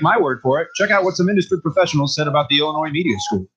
my word for it. Check out what some industry professionals said about the Illinois Media School.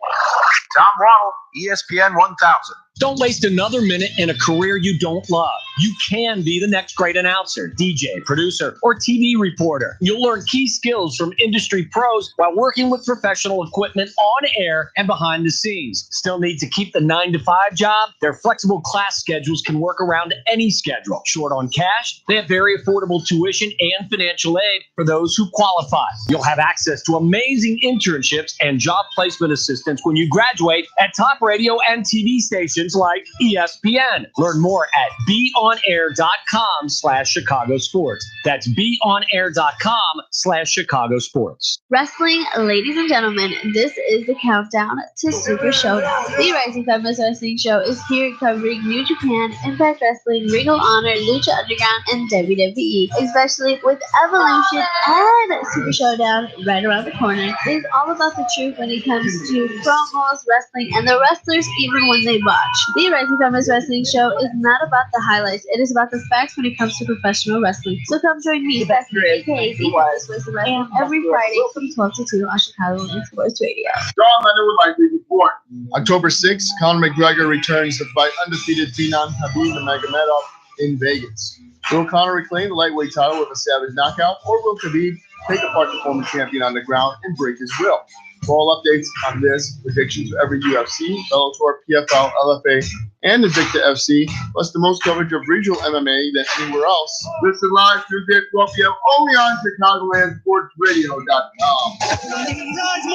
Tom Waddle, ESPN 1000. Don't waste another minute in a career you don't love. You can be the next great announcer, DJ, producer, or TV reporter. You'll learn key skills from industry pros while working with professional equipment on air and behind the scenes. Still need to keep the 9-to-5 job? Their flexible class schedules can work around any schedule. Short on cash? They have very affordable tuition and financial aid for those who qualify. You'll have access to amazing internships and job placement assistance when you graduate at top radio and TV stations like ESPN. Learn more at beonair.com/Chicago Sports. That's beonair.com/Chicago Sports. Wrestling, ladies and gentlemen, this is the countdown to Super Showdown. The Rising Feminist Wrestling Show is here covering New Japan, Impact Wrestling, Ring of Honor, Lucha Underground, and WWE, especially with Evolution and Super Showdown right around the corner. It is all about the truth when it comes to promos, wrestling, and the wrestlers even when they botch. The Rising Feminist Wrestling Show is not about the highlights, it is about the facts when it comes to professional wrestling. So come join me, Becky, aka The Feminist Wrestling, every Friday from 12 to 2 on Chicago Sports Radio. John Leonard would like to report. October 6th, Conor McGregor returns to fight undefeated Phenom Khabib Nurmagomedov in Vegas. Will Conor reclaim the lightweight title with a savage knockout, or will Khabib take apart the former champion on the ground and break his will? For all updates on this, predictions for every UFC, Bellator, PFL, LFA, and Invicta FC, plus the most coverage of regional MMA than anywhere else. Listen live Tuesday at 12 p.m. only on ChicagolandSportsRadio.com.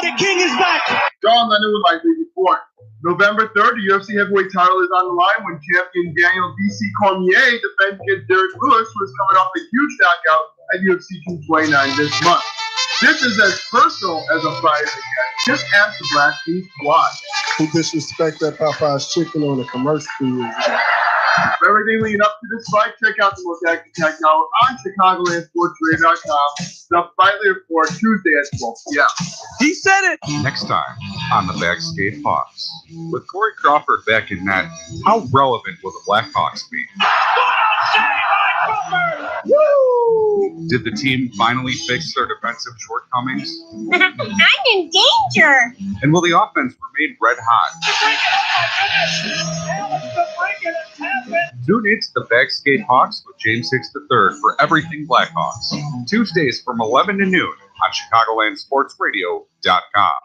The king is back. John Leonard would like to report. November 3rd, the UFC heavyweight title is on the line when champion Daniel D.C. Cormier defends against Derek Lewis, who is coming off a huge knockout at UFC 229 this month. This is as personal as a fight gets. Just ask the Black Keys why. Who disrespect that Popeye's chicken on the commercial? For everything leading up to this fight, check out the most action-packed hour on ChicagolandSportsRadio.com. The Fight Report Tuesday at 12 p.m. He said it. Next time on the Backstage Hawks. With Corey Crawford back in net, how relevant will the Blackhawks be? Woo! Did the team finally fix their defensive shortcomings? I'm in danger. And will the offense remain red hot? Tune in to the Backstage Hawks with James Hicks III for everything Blackhawks. Tuesdays from 11 to noon on ChicagolandSportsRadio.com.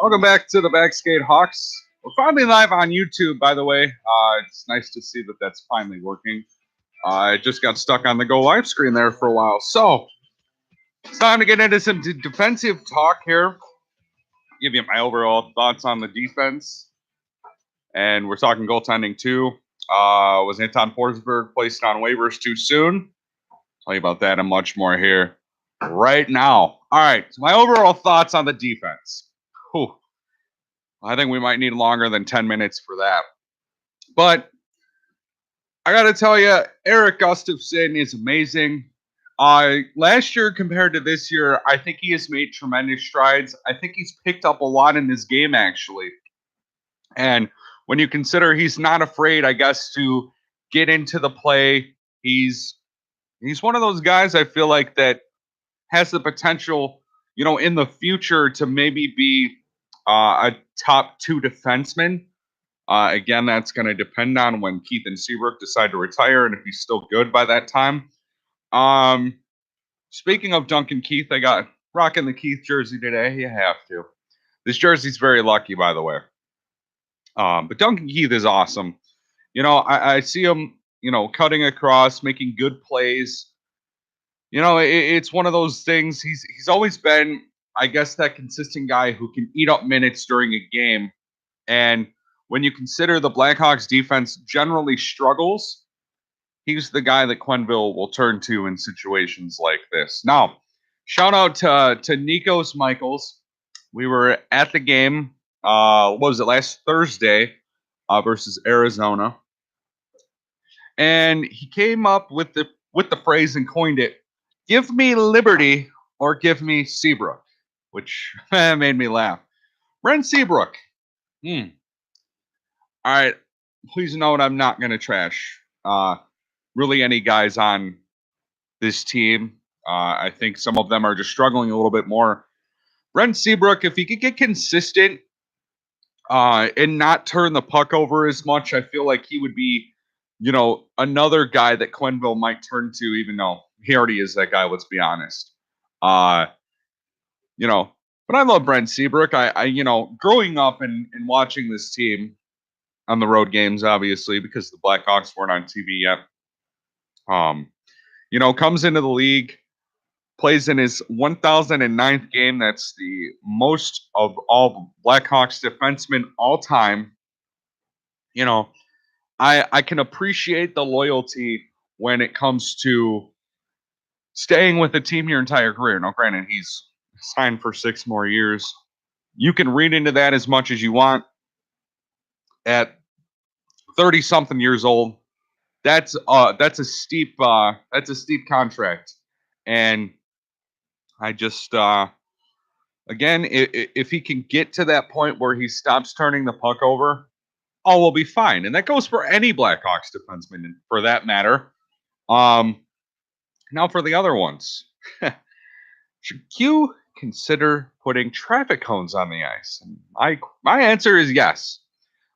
Welcome back to the Backstage Hawks. We're finally live on YouTube, by the way. It's nice to see that that's finally working. I just got stuck on the Go Live screen there for a while. So, it's time to get into some defensive talk here. Give you my overall thoughts on the defense. And we're talking goaltending too. Was Anton Forsberg placed on waivers too soon? Tell you about that and much more here right now. All right, so my overall thoughts on the defense. Whew. I think we might need longer than 10 minutes for that. But I got to tell you, Eric Gustafsson is amazing. Last year compared to this year, I think he has made tremendous strides. I think he's picked up a lot in this game, actually. And when you consider he's not afraid, I guess, to get into the play, he's one of those guys I feel like that has the potential, you know, in the future to maybe be a top 2 defenseman. Again, that's going to depend on when Keith and Seabrook decide to retire and if he's still good by that time. Speaking of Duncan Keith, I got rocking the Keith jersey today. You have to. This jersey's very lucky, by the way. But Duncan Keith is awesome. You know, I see him, you know, cutting across, making good plays. You know, it's one of those things. He's always been, I guess, that consistent guy who can eat up minutes during a game. And when you consider the Blackhawks defense generally struggles, he's the guy that Quenneville will turn to in situations like this. Now, shout out to Nikos Michaels. We were at the game, what was it, last Thursday versus Arizona. And he came up with the phrase and coined it, "Give me Liberty or give me Seabrook," which made me laugh. Brent Seabrook. All right. Please note I'm not going to trash really any guys on this team. I think some of them are just struggling a little bit more. Brent Seabrook, if he could get consistent and not turn the puck over as much, I feel like he would be, another guy that Quenneville might turn to, even though he already is that guy, let's be honest. But I love Brent Seabrook. I growing up and watching this team on the road games, obviously, because the Blackhawks weren't on TV yet. Comes into the league, plays in his 1009th game. That's the most of all Blackhawks defensemen all time. I can appreciate the loyalty when it comes to staying with the team your entire career. Now, granted, he's signed for 6 more years. You can read into that as much as you want. At 30-something years old, that's a steep contract, and I just again, if he can get to that point where he stops turning the puck over, all will be fine, and that goes for any Blackhawks defenseman, for that matter. Now for the other ones, should Q consider putting traffic cones on the ice? And my answer is yes.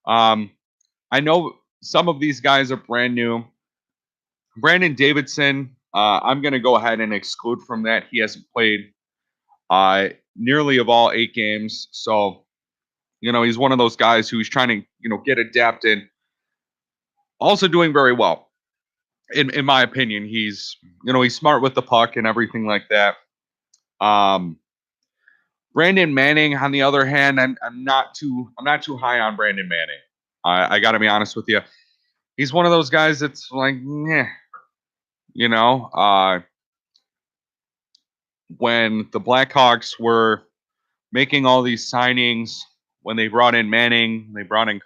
I know some of these guys are brand new. Brandon Davidson, I'm going to go ahead and exclude from that. He hasn't played nearly of all 8 games. So, he's one of those guys who's trying to, get adapted. Also doing very well. In my opinion, he's smart with the puck and everything like that. Brandon Manning, on the other hand, I'm not too high on Brandon Manning. I got to be honest with you. He's one of those guys that's like, meh. When the Blackhawks were making all these signings, when they brought in Manning, they brought in,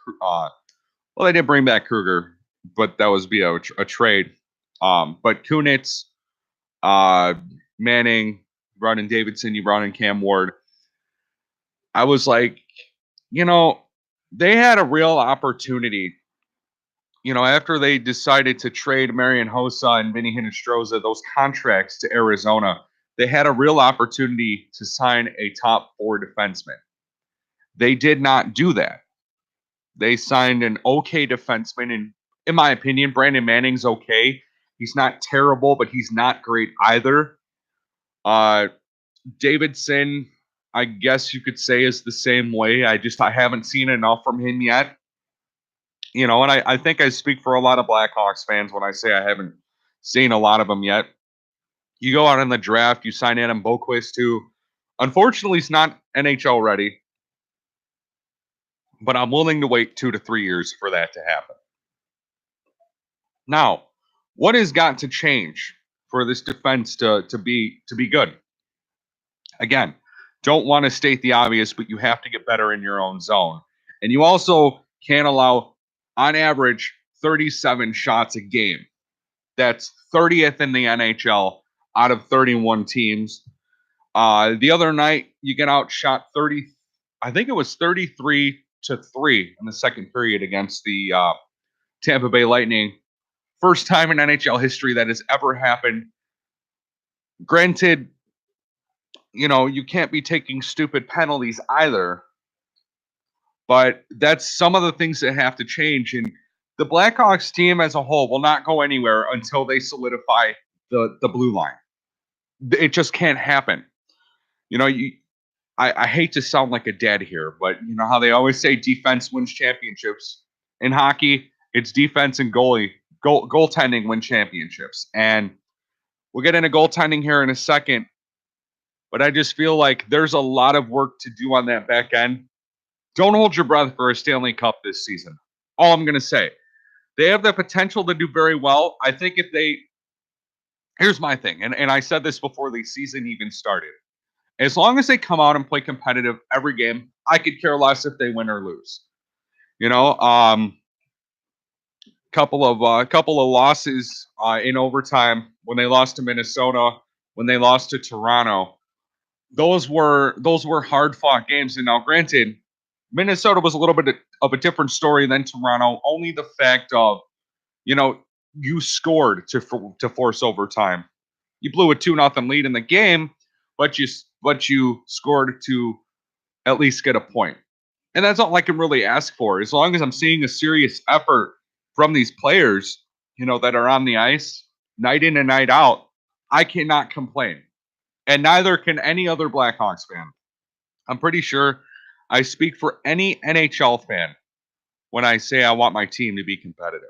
they did bring back Kruger, but that was via a trade. But Kunitz, Manning, brought in Davidson, you brought in Cam Ward. I was like, they had a real opportunity. After they decided to trade Marian Hossa and Vinny Hinostroza, those contracts to Arizona, they had a real opportunity to sign a top 4 defenseman. They did not do that. They signed an okay defenseman, and in my opinion, Brandon Manning's okay. He's not terrible, but he's not great either. Davidson, I guess you could say, is the same way. I haven't seen enough from him yet. And I think I speak for a lot of Blackhawks fans when I say I haven't seen a lot of them yet. You go out in the draft, you sign Adam Boquist, who unfortunately is not NHL ready, but I'm willing to wait 2 to 3 years for that to happen. Now, what has got to change for this defense to be good? Again, don't want to state the obvious, but you have to get better in your own zone. And you also can't allow, on average, 37 shots a game. That's 30th in the NHL out of 31 teams. The other night, you get outshot 33-3 in the second period against the Tampa Bay Lightning. First time in NHL history that has ever happened. Granted, you can't be taking stupid penalties either. But that's some of the things that have to change. And the Blackhawks team as a whole will not go anywhere until they solidify the blue line. It just can't happen. I hate to sound like a dad here, but you know how they always say defense wins championships. In hockey, it's defense and goaltending win championships. And we'll get into goaltending here in a second. But I just feel like there's a lot of work to do on that back end. Don't hold your breath for a Stanley Cup this season. All I'm going to say. They have the potential to do very well. I think if they... Here's my thing, and I said this before the season even started. As long as they come out and play competitive every game, I could care less if they win or lose. Couple of losses in overtime when they lost to Minnesota, when they lost to Toronto. Those were hard fought games. And now, granted, Minnesota was a little bit of a different story than Toronto. Only the fact of, you scored to force overtime. You blew a 2-0 lead in the game, but you scored to at least get a point. And that's all I can really ask for. As long as I'm seeing a serious effort from these players, that are on the ice night in and night out, I cannot complain. And neither can any other Blackhawks fan. I'm pretty sure I speak for any NHL fan when I say I want my team to be competitive.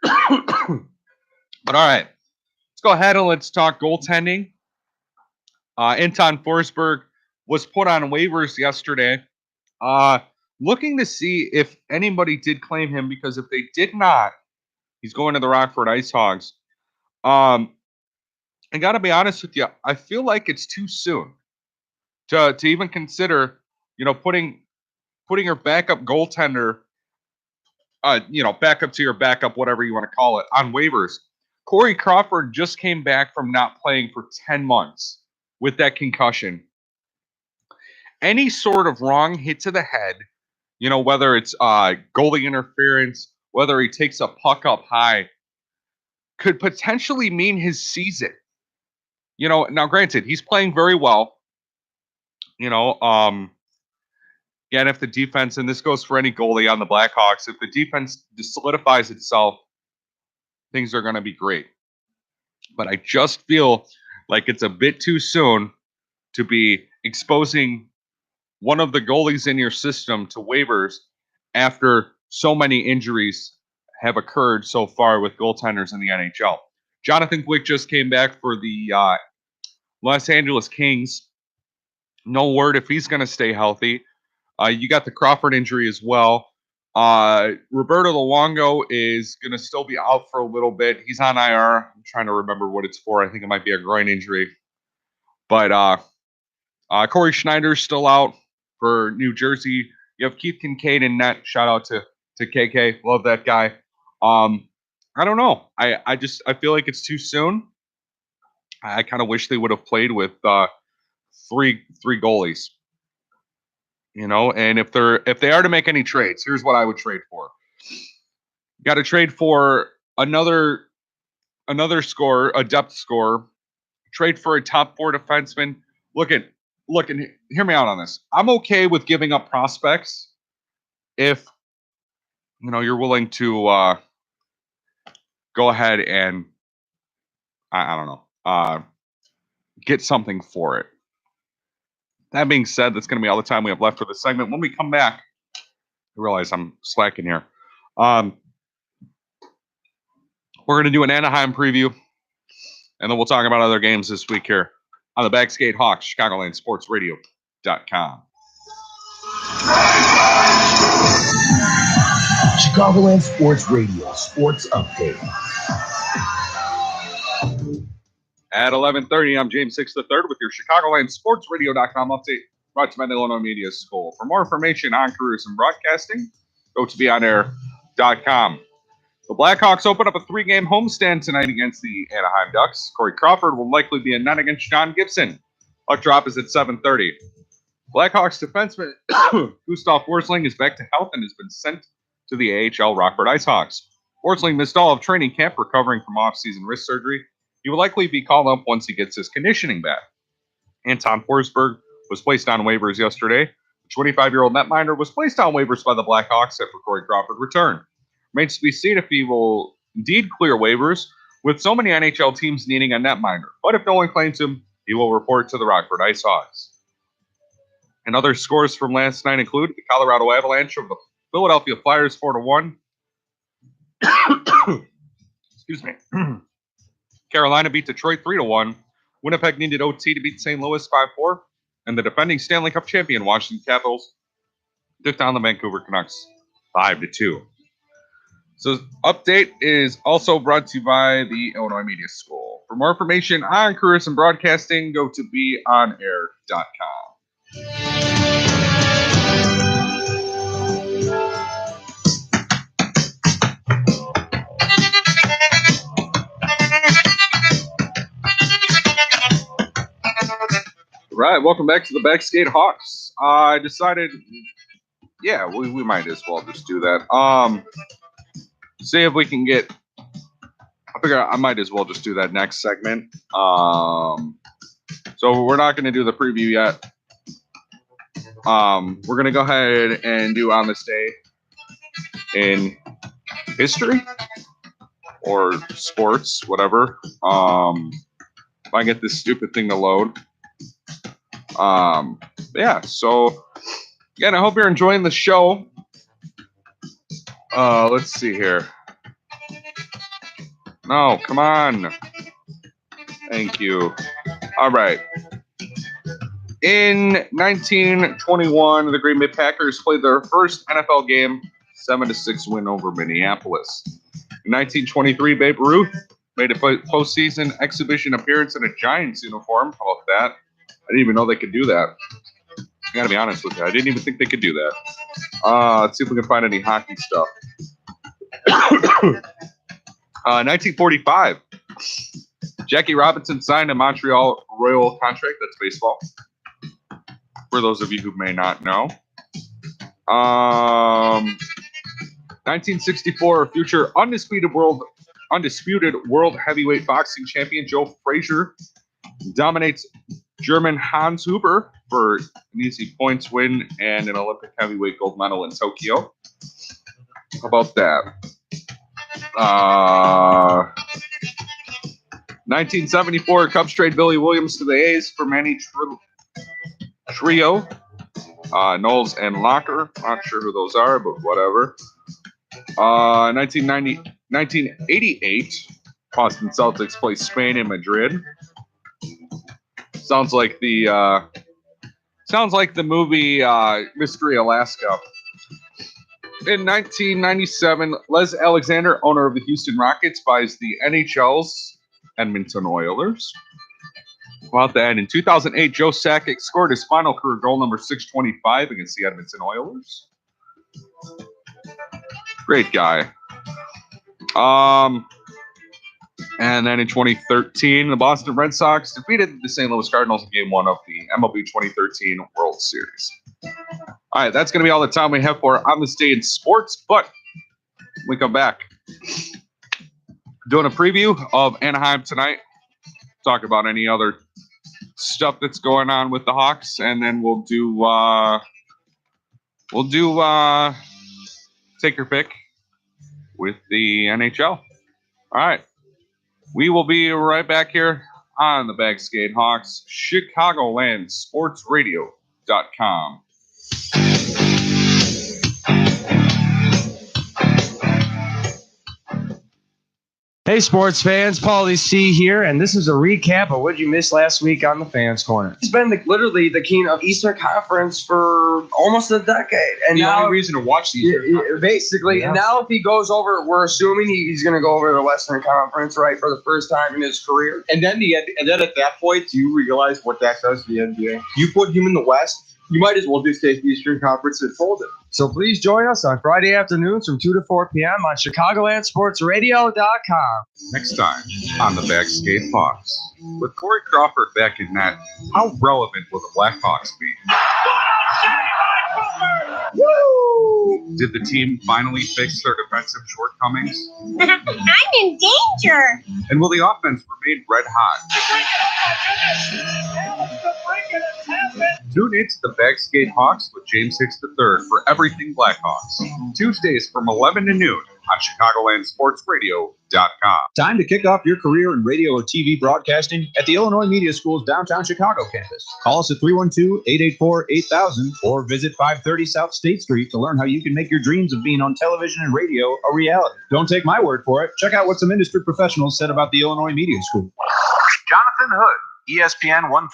But all right, let's go ahead and let's talk goaltending. Anton Forsberg was put on waivers yesterday. Looking to see if anybody did claim him, because if they did not, he's going to the Rockford Ice Hogs. I got to be honest with you, I feel like it's too soon to even consider, putting your backup goaltender, backup to your backup, whatever you want to call it, on waivers. Corey Crawford just came back from not playing for 10 months with that concussion. Any sort of wrong hit to the head, whether it's goalie interference, whether he takes a puck up high, could potentially mean his season. Now granted, he's playing very well. And if the defense, and this goes for any goalie on the Blackhawks, if the defense solidifies itself, things are going to be great. But I just feel like it's a bit too soon to be exposing one of the goalies in your system to waivers after so many injuries have occurred so far with goaltenders in the NHL. Jonathan Quick just came back for the Los Angeles Kings. No word if he's going to stay healthy. You got the Crawford injury as well. Roberto Luongo is going to still be out for a little bit. He's on IR. I'm trying to remember what it's for. I think it might be a groin injury. But Corey Schneider's still out for New Jersey. You have Keith Kincaid in net. Shout out to KK. Love that guy. I don't know. I feel like it's too soon. I kind of wish they would have played with three goalies. And if they are to make any trades, here's what I would trade for. Got to trade for another scorer, a depth scorer. Trade for a top 4 defenseman. Look and hear me out on this. I'm okay with giving up prospects if you're willing to go ahead and I don't know, get something for it. That being said, that's going to be all the time we have left for this segment. When we come back, I realize I'm slacking here. We're going to do an Anaheim preview, and then we'll talk about other games this week here on the Backskate Hawks, ChicagolandSportsRadio.com. Chicagoland Sports Radio Sports Update. At 11:30, I'm James Six III with your ChicagolandSportsRadio.com update brought to you by the Illinois Media School. For more information on careers and broadcasting, go to BeyondAir.com. The Blackhawks open up a 3-game homestand tonight against the Anaheim Ducks. Corey Crawford will likely be in net against John Gibson. Puck drop is at 7:30. Blackhawks defenseman Gustav Forsling is back to health and has been sent to the AHL Rockford Ice Hogs. Forsling missed all of training camp recovering from off-season wrist surgery. He will likely be called up once he gets his conditioning back. Anton Forsberg was placed on waivers yesterday. The 25-year-old netminder was placed on waivers by the Blackhawks after Corey Crawford returned. Remains to be seen if he will indeed clear waivers, with so many NHL teams needing a netminder. But if no one claims him, he will report to the Rockford Ice Hogs. And other scores from last night include the Colorado Avalanche over the Philadelphia Flyers 4-1. Excuse me. Carolina beat Detroit 3-1. Winnipeg needed OT to beat St. Louis 5-4. And the defending Stanley Cup champion Washington Capitals took down the Vancouver Canucks 5-2. So update is also brought to you by the Illinois Media School. For more information on careers and broadcasting, go to beonair.com. Right, welcome back to the Backskate Hawks. I decided yeah, we might as well just do that. See if we can get. I figure I might as well just do that next segment. So we're not going to do the preview yet. We're going to go ahead and do on this day in history or sports, whatever. If I get this stupid thing to load. Yeah, so again, I hope you're enjoying the show. Let's see here. No, come on. Thank you. All right. In 1921, the Green Bay Packers played their first NFL game, 7-6 win over Minneapolis. In 1923, Babe Ruth made a postseason exhibition appearance in a Giants uniform. How about that? I didn't even know they could do that. I gotta be honest with you. I didn't even think they could do that. Let's see if we can find any hockey stuff. 1945, Jackie Robinson signed a Montreal Royal contract. That's baseball. For those of you who may not know. 1964, future undisputed world heavyweight boxing champion Joe Frazier dominates German Hans Huber for an easy points win and an Olympic heavyweight gold medal in Tokyo. How about that? 1974, Cubs trade Billy Williams to the A's for Manny Trio, Knowles and Locker. Not sure who those are, but whatever. 1988, Boston Celtics play Spain in Madrid. Sounds like the movie Mystery Alaska. In 1997, Les Alexander, owner of the Houston Rockets, buys the NHL's Edmonton Oilers. About that, in 2008, Joe Sakic scored his final career goal, number 625, against the Edmonton Oilers. Great guy. And then in 2013, the Boston Red Sox defeated the St. Louis Cardinals in Game 1 of the MLB 2013 World Series. All right, that's going to be all the time we have for On This Day in Sports, but when we come back, doing a preview of Anaheim tonight, talk about any other stuff that's going on with the Hawks, and then we'll do take your pick with the NHL. All right. We will be right back here on the Backskate Hawks, Chicagoland Sports Radio.com. Hey, sports fans, Paulie C here, and this is a recap of what you missed last week on the Fans Corner. He's been literally the king of Eastern Conference for almost a decade, and the now only reason to watch the Eastern Conference. Basically, and now if he goes over, we're assuming he's going to go over the Western Conference, right, for the first time in his career. And then at that point, you realize what that does to the NBA. You put him in the West, you might as well just take the Eastern Conference and fold it. So please join us on Friday afternoons from 2 to 4 p.m. on ChicagolandSportsRadio.com. Next time on the Backskate Hawks. With Corey Crawford back in net, how relevant will the Blackhawks be? Woo! Did the team finally fix their defensive shortcomings? I'm in danger. And will the offense remain red hot? Tune in to the Backskate Hawks with James Hicks III for everything Blackhawks. Tuesdays from 11 to noon on ChicagolandSportsRadio.com. Time to kick off your career in radio or TV broadcasting at the Illinois Media School's downtown Chicago campus. Call us at 312-884-8000 or visit 530 South State Street to learn how you can make your dreams of being on television and radio a reality. Don't take my word for it. Check out what some industry professionals said about the Illinois Media School. Jonathan Hood, ESPN 1000.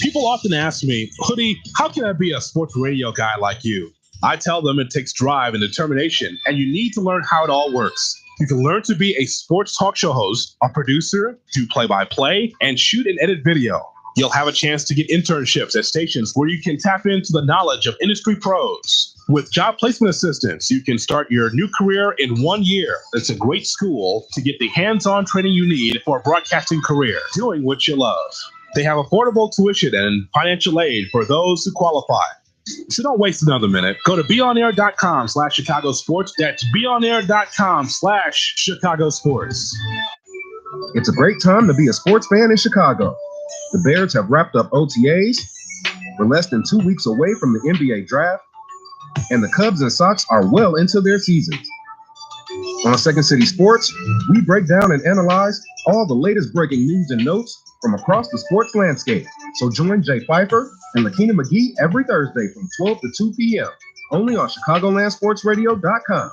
People often ask me, Hoodie, how can I be a sports radio guy like you? I tell them it takes drive and determination, and you need to learn how it all works. You can learn to be a sports talk show host, a producer, do play-by-play, and shoot and edit video. You'll have a chance to get internships at stations where you can tap into the knowledge of industry pros. With job placement assistance, you can start your new career in 1 year. It's a great school to get the hands-on training you need for a broadcasting career, doing what you love. They have affordable tuition and financial aid for those who qualify. So don't waste another minute. Go to beonair.com/Chicago Sports. That's beonair.com/Chicago Sports. It's a great time to be a sports fan in Chicago. The Bears have wrapped up OTAs. We're less than 2 weeks away from the NBA draft, and the Cubs and Sox are well into their seasons. On Second City Sports, we break down and analyze all the latest breaking news and notes from across the sports landscape. So join Jay Pfeiffer and Lakina McGee every Thursday from 12 to 2 p.m. only on ChicagolandSportsRadio.com,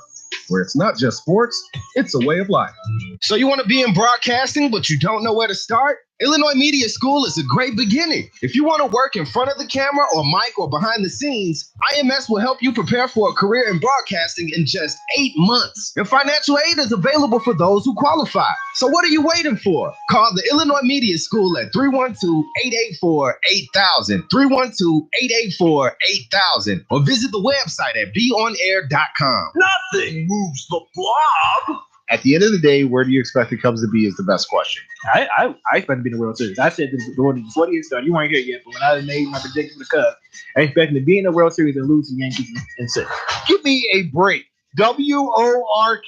where it's not just sports, it's a way of life. So you want to be in broadcasting, but you don't know where to start? Illinois Media School is a great beginning. If you want to work in front of the camera or mic or behind the scenes, IMS will help you prepare for a career in broadcasting in just 8 months. And financial aid is available for those who qualify. So what are you waiting for? Call the Illinois Media School at 312-884-8000, 312-884-8000, or visit the website at beonair.com. Nothing moves the blob. At the end of the day, where do you expect the Cubs to be is the best question. I expect to be in the World Series. I said this before the 40th start. You weren't here yet, but when I made my prediction for the Cubs, I expect to be in the World Series and lose to Yankees in 6. Give me a break. WORK.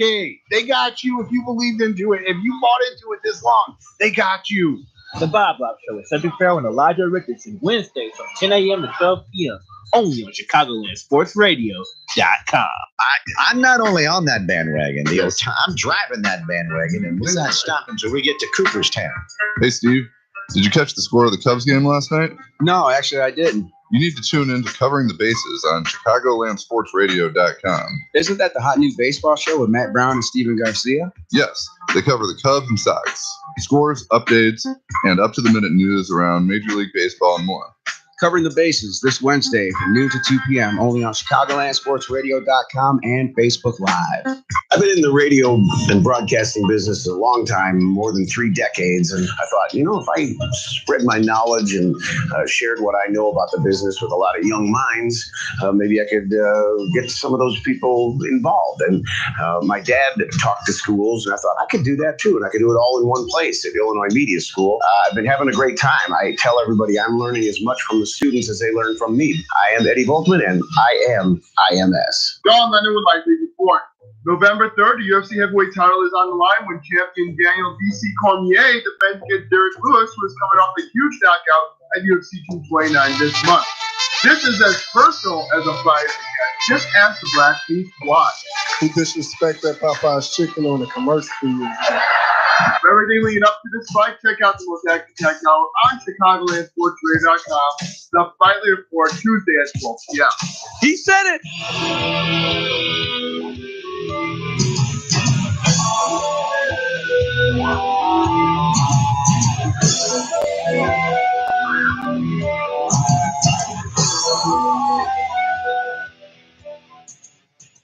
They got you if you believed into it. If you bought into it this long, they got you. The Bob Show with Cedric Farrell and Elijah Richardson, Wednesdays from 10 a.m. to 12 p.m. only on ChicagolandSportsRadio.com. I'm not only on that bandwagon, I'm driving that bandwagon, and we're not stopping until we get to Cooperstown. Hey, Steve, did you catch the score of the Cubs game last night? No, actually, I didn't. You need to tune in to Covering the Bases on ChicagolandSportsRadio.com. Isn't that the hot new baseball show with Matt Brown and Steven Garcia? Yes, they cover the Cubs and Sox, scores, updates, and up-to-the-minute news around Major League Baseball and more. Covering the Bases this Wednesday from noon to 2 p.m. only on ChicagolandSportsRadio.com and Facebook Live. I've been in the radio and broadcasting business a long time, more than 3 decades, and I thought, if I spread my knowledge and shared what I know about the business with a lot of young minds, maybe I could get some of those people involved. And my dad talked to schools, and I thought I could do that too, and I could do it all in one place at Illinois Media School. I've been having a great time. I tell everybody I'm learning as much from the students as they learn from me. I am Eddie Volkman, and I am IMS. John Lennon with my big report. November 3rd, the UFC heavyweight title is on the line when champion Daniel D.C. Cormier defends against Derek Lewis, who is coming off a huge knockout at UFC 229 this month. This is as personal as a fight can get. Just ask the Black Beast why. Who disrespect that Popeye's chicken on the commercial? For everything leading up to this fight, check out the most active tech hour on ChicagolandSportsRadio.com. The Fight Leader for Tuesday at 12 p.m. He said it.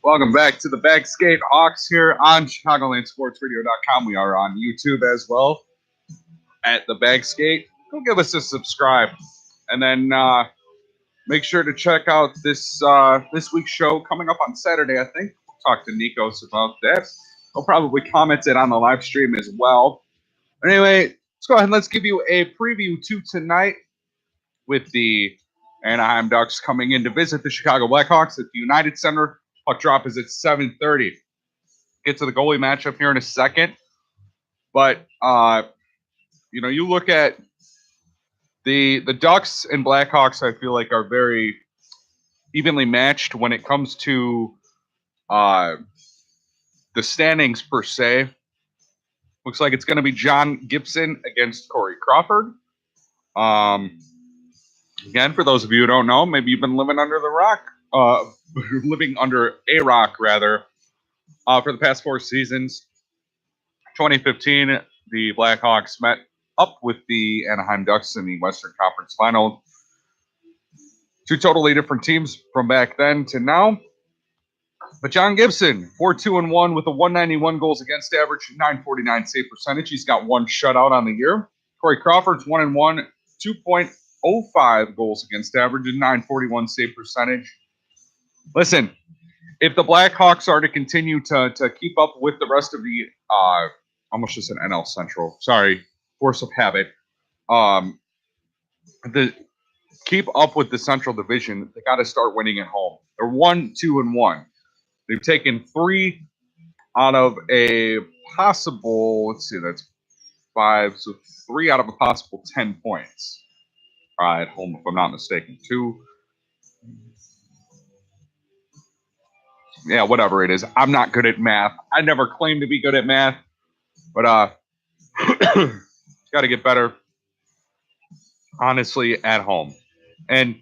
Welcome back to the Backskate Hawks here on ChicagolandSportsRadio.com. We are on YouTube as well at the Backskate. Go give us a subscribe, and then make sure to check out this week's show coming up on Saturday. I think we'll talk to Nikos about that. He'll probably comment it on the live stream as well. Anyway, let's go ahead and let's give you a preview to tonight with the Anaheim Ducks coming in to visit the Chicago Blackhawks at the United Center. Puck drop is at 7:30. Get to the goalie matchup here in a second. But, you look at the Ducks and Blackhawks, I feel like, are very evenly matched when it comes to the standings, per se. Looks like it's going to be John Gibson against Corey Crawford. Again, for those of you who don't know, maybe you've been living under the rock. Living under a rock, rather, for the past 4 seasons. 2015, the Blackhawks met up with the Anaheim Ducks in the Western Conference Final. 2 totally different teams from back then to now. But John Gibson, 4-2-1 with a 191 goals against average, 949 save percentage. He's got 1 shutout on the year. Corey Crawford's 1-1, 2.05 goals against average, and 941 save percentage. Listen, if the Blackhawks are to continue to keep up with the rest of the almost just an NL Central, sorry, force of habit, keep up with the Central Division, they got to start winning at home. They're 1-2-1. They've taken 3 out of a possible, let's see, that's 5, so 3 out of a possible 10 points at home, if I'm not mistaken. 2, yeah, whatever it is. I'm not good at math. I never claimed to be good at math, but got to get better, honestly, at home. And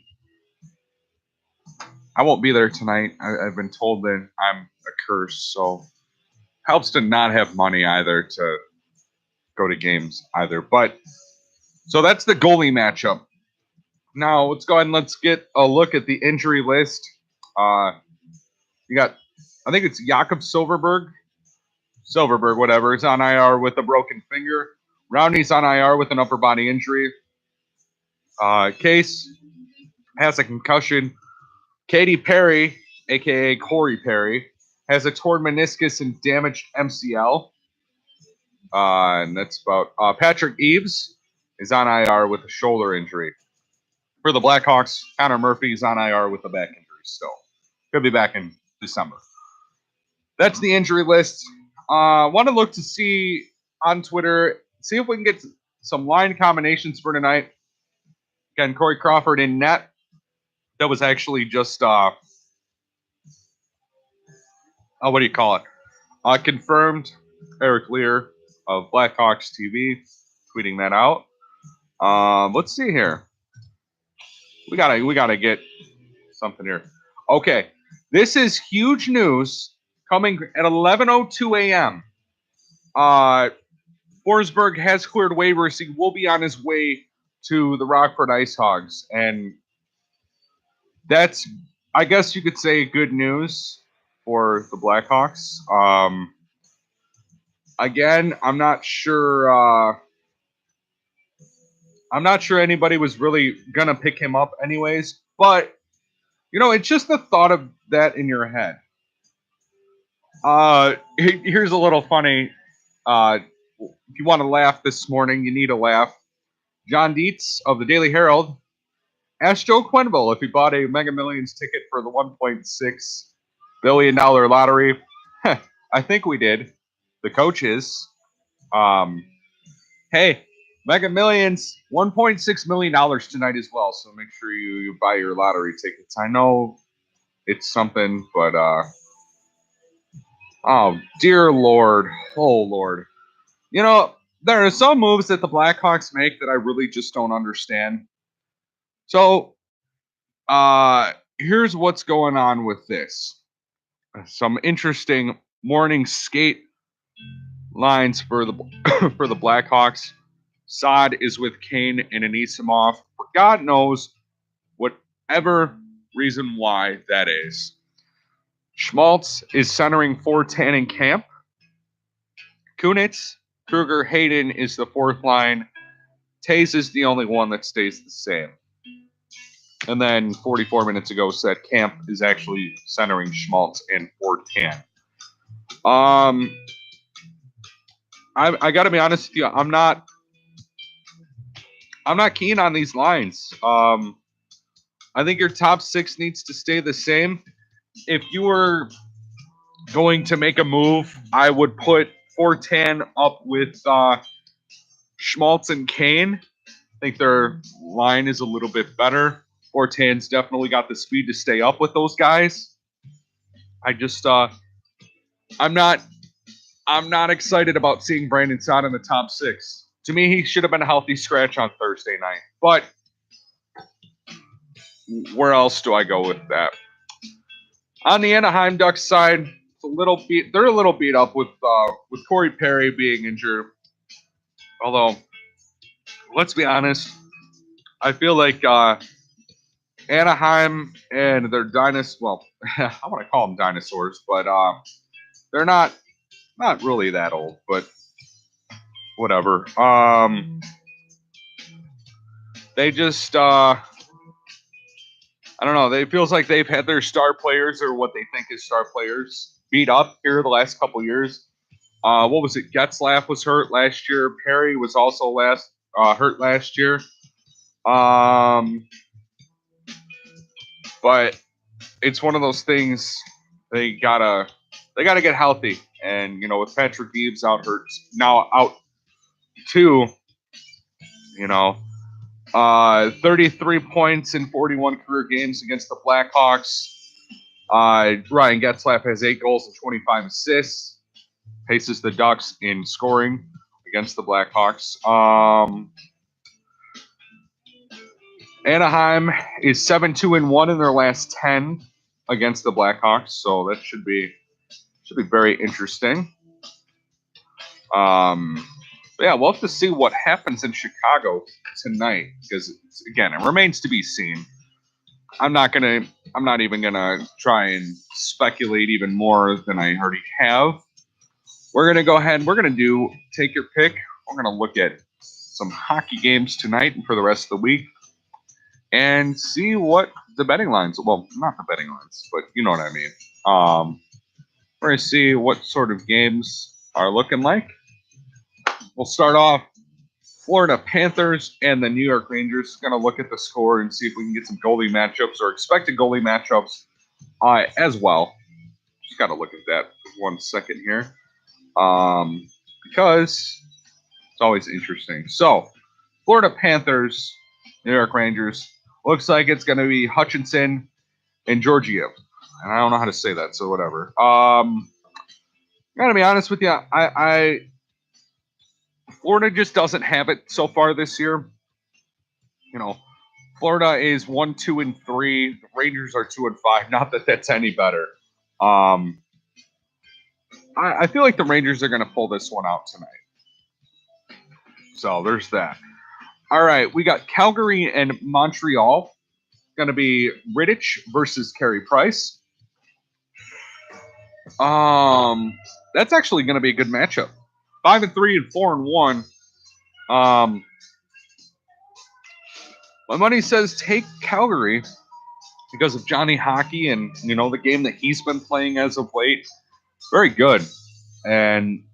I won't be there tonight. I've been told that I'm a curse, so helps to not have money either to go to games either. But so that's the goalie matchup. Now let's go ahead and let's get a look at the injury list. You got, I think it's Jakob Silverberg, whatever, is on IR with a broken finger. Rowney's on IR with an upper body injury. Case has a concussion. Katy Perry, aka Corey Perry, has a torn meniscus and damaged MCL. And that's about Patrick Eaves is on IR with a shoulder injury. For the Blackhawks, Connor Murphy is on IR with a back injury still. Could be back in December. That's the injury list. Want to look to see on Twitter, see if we can get some line combinations for tonight. Again, Corey Crawford in net. That was actually just, what do you call it? Confirmed. Eric Lear of Blackhawks TV tweeting that out. Let's see here. We gotta get something here. Okay, this is huge news coming at 11:02 a.m. Forsberg has cleared waivers. He will be on his way to the Rockford Ice Hogs, and that's, I guess you could say, good news for the Blackhawks. Again, I'm not sure. I'm not sure anybody was really gonna pick him up, anyways. But you know, it's just the thought of that in your head. Here's a little funny. If you want to laugh this morning, you need a laugh. John Dietz of the Daily Herald asked Joe Quenneville if he bought a Mega Millions ticket for the $1.6 billion lottery. I think we did. The coaches. Hey, Mega Millions, $1.6 million tonight as well. So make sure you buy your lottery tickets. I know it's something, but oh dear Lord, oh Lord. You know, there are some moves that the Blackhawks make that I really just don't understand. So, here's what's going on with this. Some interesting morning skate lines for the for the Blackhawks. Saad is with Kane and Anisimov for God knows whatever reason why that is. Schmaltz is centering 410 in camp. Kunitz, Kruger, Hayden is the fourth line. Taze is the only one that stays the same. And then 44 minutes ago said Camp is actually centering Schmaltz in 410. I got to be honest with you. I'm not keen on these lines. I think your top 6 needs to stay the same. If you were going to make a move, I would put 410 up with Schmaltz and Kane. I think their line is a little bit better. 410's definitely got the speed to stay up with those guys. I just I'm not excited about seeing Brandon Saad in the top 6. To me, he should have been a healthy scratch on Thursday night. But where else do I go with that? On the Anaheim Ducks side, it's a little beat. They're a little beat up with Corey Perry being injured. Although, let's be honest, I feel like Anaheim and their dinosaurs. Well, I want to call them dinosaurs, but they're not really that old. But whatever. They just I don't know. It feels like they've had their star players, or what they think is star players, beat up here the last couple years. What was it? Getzlaff was hurt last year. Perry was also hurt last year. but it's one of those things they gotta get healthy. And with Patrick Eaves out too, 33 points in 41 career games against the Blackhawks. Ryan Getzlaf has 8 goals and 25 assists. Paces the Ducks in scoring against the Blackhawks. Anaheim is 7-2-1 in their last 10 against the Blackhawks, so that should be very interesting. Yeah, we'll have to see what happens in Chicago tonight because again, it remains to be seen. I'm not even gonna try and speculate even more than I already have. We're gonna go ahead and we're gonna do take your pick. We're gonna look at some hockey games tonight and for the rest of the week, and see what the betting lines. Well, not the betting lines, but you know what I mean. We're gonna see what sort of games are looking like. We'll start off Florida Panthers and the New York Rangers. Going to look at the score and see if we can get some goalie matchups or expected goalie matchups as well. Just got to look at that for 1 second here because it's always interesting. So, Florida Panthers, New York Rangers. Looks like it's going to be Hutchinson and Georgiev. And I don't know how to say that, so whatever. Got to be honest with you, Florida just doesn't have it so far this year. Florida is 1-2-3. The Rangers are 2-5. Not that that's any better. I feel like the Rangers are going to pull this one out tonight. So there's that. All right, we got Calgary and Montreal. Going to be Rittich versus Carey Price. That's actually going to be a good matchup. 5-3 and 4-1. My money says take Calgary because of Johnny Hockey and the game that he's been playing as of late. Very good, and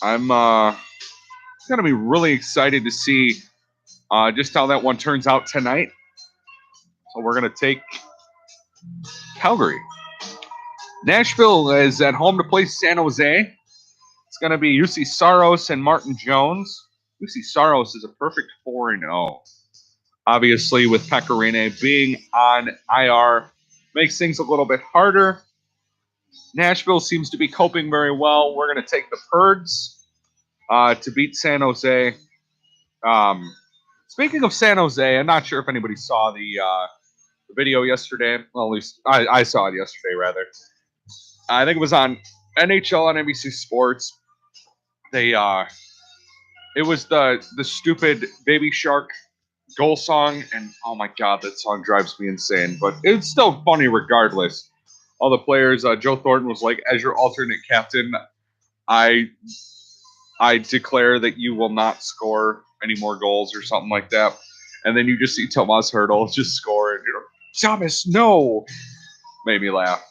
I'm gonna be really excited to see just how that one turns out tonight. So we're gonna take Calgary. Nashville is at home to play San Jose. It's gonna be UC Saros and Martin Jones. UC Saros is a perfect 4-0. Obviously, with Pecorine being on IR, makes things a little bit harder. Nashville seems to be coping very well. We're going to take the Purds to beat San Jose. Speaking of San Jose, I'm not sure if anybody saw the video yesterday. Well, at least I saw it yesterday, rather. I think it was on NHL on NBC Sports. It was the stupid Baby Shark goal song, and oh my god, that song drives me insane, but it's still funny regardless. All the players, Joe Thornton was like, as your alternate captain, I declare that you will not score any more goals or something like that. And then you just see Tomas Hertl just score, and Thomas, no! Made me laugh.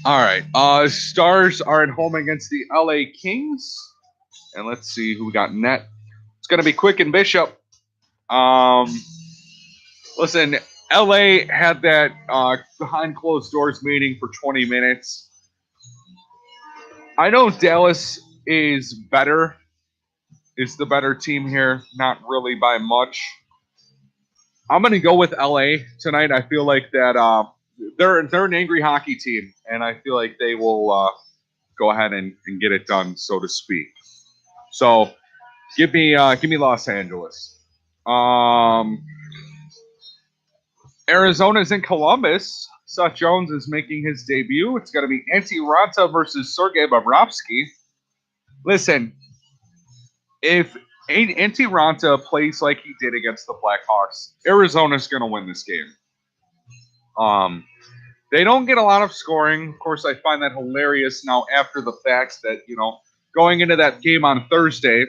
All right, Stars are at home against the LA Kings, and let's see who we got in net. It's going to be Quick and Bishop. Listen, LA had that behind closed doors meeting for 20 minutes. I know Dallas is the better team here, not really by much. I'm going to go with LA tonight. I feel like that they're an angry hockey team, and I feel like they will go ahead and get it done, so to speak. So give me Los Angeles. Arizona's in Columbus. Seth Jones is making his debut. It's going to be Antti Raanta versus Sergei Bobrovsky. Listen, if Antti Raanta plays like he did against the Blackhawks, Arizona's going to win this game. They don't get a lot of scoring. Of course, I find that hilarious now after the fact that, going into that game on Thursday,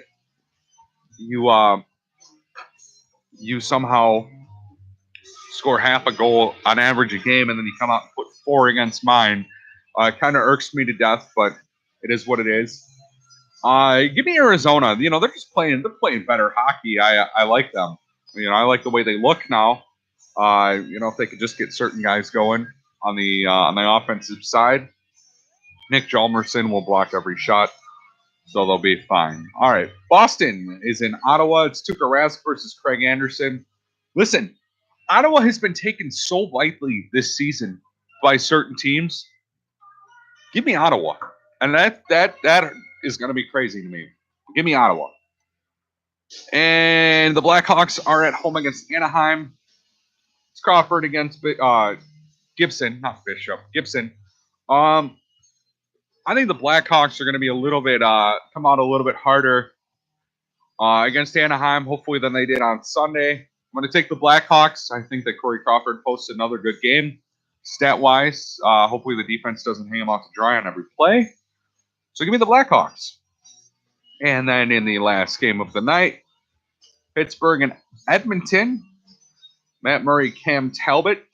you somehow score half a goal on average a game, and then you come out and put 4 against mine. Kind of irks me to death, but it is what it is. Give me Arizona. They're playing better hockey. I like them. I like the way they look now. If they could just get certain guys going on the offensive side, Nick Jalmerson will block every shot, so they'll be fine. All right, Boston is in Ottawa. It's Tuukka Rask versus Craig Anderson. Listen, Ottawa has been taken so lightly this season by certain teams. Give me Ottawa, and that is going to be crazy to me. Give me Ottawa. And the Blackhawks are at home against Anaheim. It's Crawford against Gibson, not Bishop. Gibson. I think the Blackhawks are going to be a little bit come out a little bit harder against Anaheim, hopefully, than they did on Sunday. I'm going to take the Blackhawks. I think that Corey Crawford posted another good game, stat-wise. Hopefully the defense doesn't hang him out to dry on every play. So give me the Blackhawks. And then in the last game of the night, Pittsburgh and Edmonton. Matt Murray, Cam Talbot.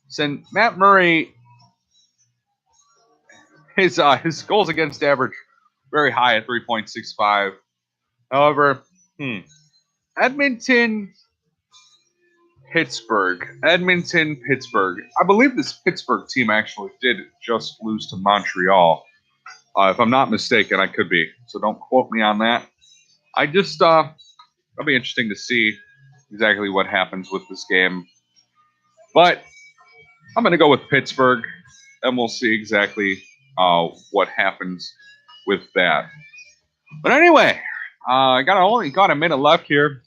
Send Matt Murray, his goals against average very high at 3.65. However, Edmonton, Pittsburgh. I believe this Pittsburgh team actually did just lose to Montreal. If I'm not mistaken, I could be. So don't quote me on that. It'll be interesting to see exactly what happens with this game. But I'm going to go with Pittsburgh, and we'll see exactly what happens with that. But anyway, I only got a minute left here.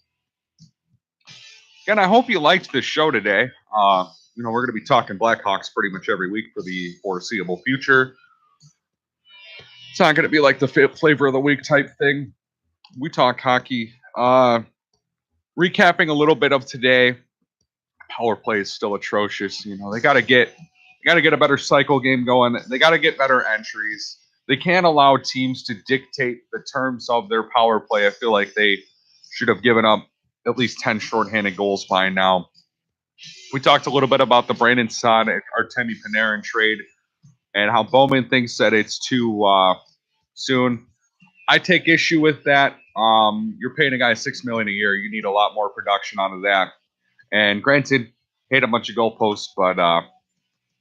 Again, I hope you liked this show today. We're going to be talking Blackhawks pretty much every week for the foreseeable future. It's not going to be like the flavor of the week type thing. We talk hockey. Recapping a little bit of today. Power play is still atrocious. They got to get a better cycle game going. They got to get better entries. They can't allow teams to dictate the terms of their power play. I feel like they should have given up at least 10 shorthanded goals by now. We talked a little bit about the Brandon Saad, Artemi Panarin trade, and how Bowman thinks that it's too soon. I take issue with that. You're paying a guy $6 million a year. You need a lot more production out of that. And granted, hit a bunch of goalposts, but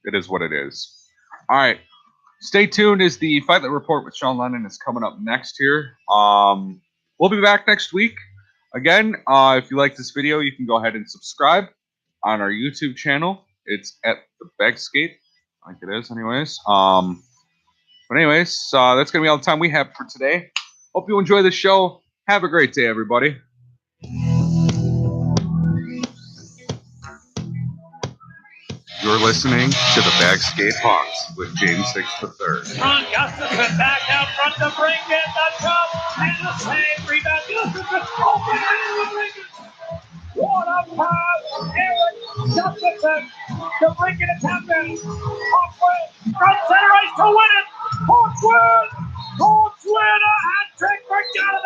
it is what it is. All right. Stay tuned as the Fight Night Report with Sean Lennon is coming up next here. We'll be back next week. Again, if you like this video, you can go ahead and subscribe on our YouTube channel. It's at the Bagskate. I think it is anyways. But anyways, that's going to be all the time we have for today. Hope you enjoy the show. Have a great day, everybody. You're listening to the Bagskate Hawks with James Hicks III. Ron Gustafson back out front to bring in the jump and the save. Rebound. Gustafson open. What a pass. Eric Gustafson to bring it to Tempest. Halfway. Front center ice to win